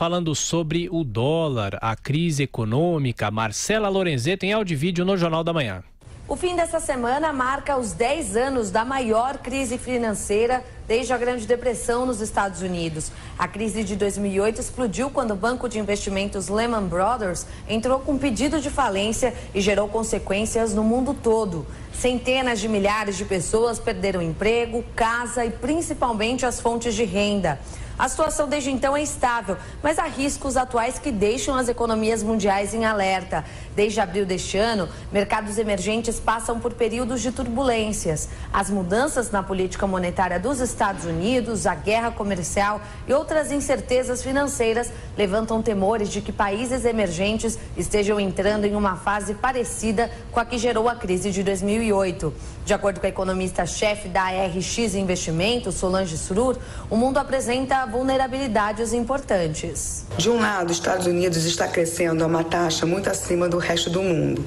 falando sobre o dólar, a crise econômica. Marcela Lorenzetto em áudio e vídeo no Jornal da Manhã. O fim dessa semana marca os 10 anos da maior crise financeira desde a Grande Depressão nos Estados Unidos. A crise de 2008 explodiu quando o banco de investimentos Lehman Brothers entrou com pedido de falência e gerou consequências no mundo todo. Centenas de milhares de pessoas perderam emprego, casa e principalmente as fontes de renda. A situação desde então é estável, mas há riscos atuais que deixam as economias mundiais em alerta. Desde abril deste ano, mercados emergentes passam por períodos de turbulências. As mudanças na política monetária dos Estados Unidos, a guerra comercial e outras incertezas financeiras levantam temores de que países emergentes estejam entrando em uma fase parecida com a que gerou a crise de 2008. De acordo com a economista-chefe da ARX Investimentos, Solange Srur, o mundo apresenta vulnerabilidades importantes. De um lado, os Estados Unidos está crescendo a uma taxa muito acima do resto do mundo,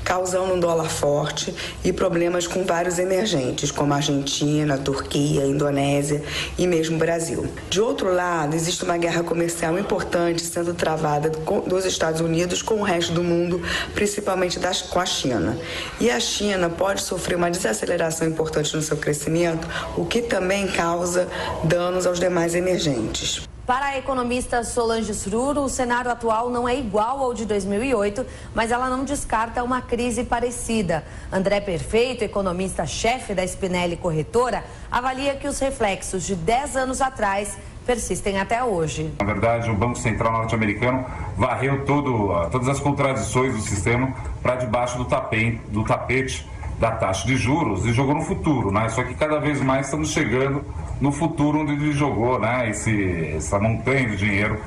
causando um dólar forte e problemas com vários emergentes, como a Argentina, Turquia, Indonésia e mesmo Brasil. De outro lado, existe uma guerra comercial importante sendo travada dos Estados Unidos com o resto do mundo, principalmente com a China. E a China pode sofrer uma desaceleração importante no seu crescimento, o que também causa danos aos demais emergentes. Para a economista Solange Srur, o cenário atual não é igual ao de 2008, mas ela não descarta uma crise parecida. André Perfeito, economista-chefe da Spinelli Corretora, avalia que os reflexos de 10 anos atrás persistem até hoje. Na verdade, o Banco Central norte-americano varreu todas as contradições do sistema para debaixo do tapete da taxa de juros e jogou no futuro, né? Só que cada vez mais estamos chegando no futuro onde ele jogou, né? Essa montanha de dinheiro.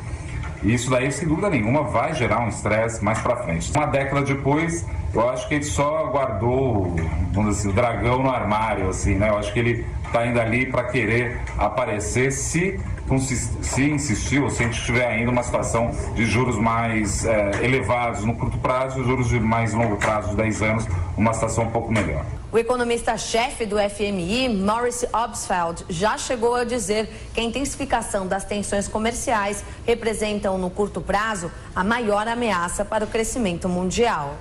E isso daí, sem dúvida nenhuma, vai gerar um estresse mais para frente. Uma década depois, eu acho que ele só guardou, vamos dizer assim, o dragão no armário, assim, né? Eu acho que ele está ainda ali para querer aparecer se insistir ou se a gente tiver ainda uma situação de juros mais elevados no curto prazo e juros de mais longo prazo, de 10 anos, uma situação um pouco melhor. O economista-chefe do FMI, Maurice Obstfeld, já chegou a dizer que a intensificação das tensões comerciais representam, no curto prazo, a maior ameaça para o crescimento mundial.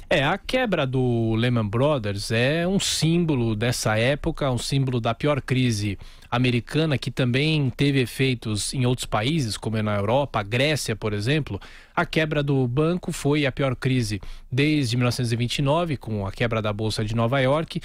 A quebra do Lehman Brothers é um símbolo dessa época, um símbolo da pior crise americana, que também teve efeitos em outros países, como na Europa, a Grécia, por exemplo. A quebra do banco foi a pior crise desde 1929, com a quebra da Bolsa de Nova York.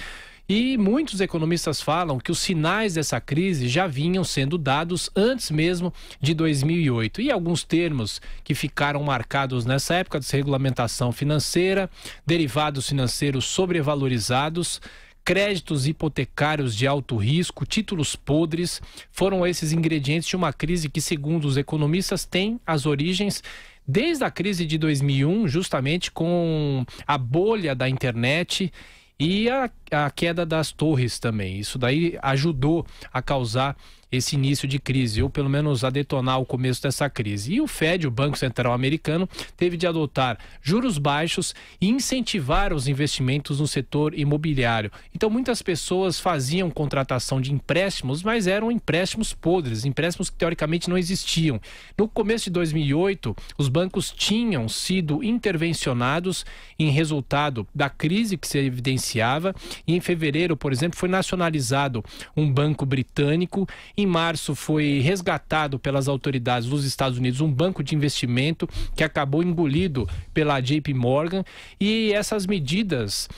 E muitos economistas falam que os sinais dessa crise já vinham sendo dados antes mesmo de 2008. E alguns termos que ficaram marcados nessa época: desregulamentação financeira, derivados financeiros sobrevalorizados, créditos hipotecários de alto risco, títulos podres, foram esses ingredientes de uma crise que, segundo os economistas, tem as origens desde a crise de 2001, justamente com a bolha da internet e a queda das torres também. Isso daí ajudou a causar esse início de crise, ou pelo menos a detonar o começo dessa crise. E o Fed, o Banco Central Americano, teve de adotar juros baixos e incentivar os investimentos no setor imobiliário. Então muitas pessoas faziam contratação de empréstimos, mas eram empréstimos podres, empréstimos que teoricamente não existiam. No começo de 2008, os bancos tinham sido intervencionados em resultado da crise que se evidenciava, e em fevereiro, por exemplo, foi nacionalizado um banco britânico. Em março foi resgatado pelas autoridades dos Estados Unidos um banco de investimento que acabou engolido pela JP Morgan. E essas medidas,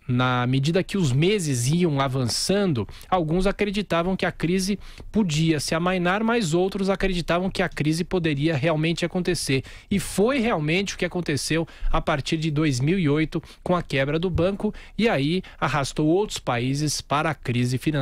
na medida que os meses iam avançando, alguns acreditavam que a crise podia se amainar, mas outros acreditavam que a crise poderia realmente acontecer. E foi realmente o que aconteceu a partir de 2008, com a quebra do banco, e aí arrastou outros países para a crise financeira.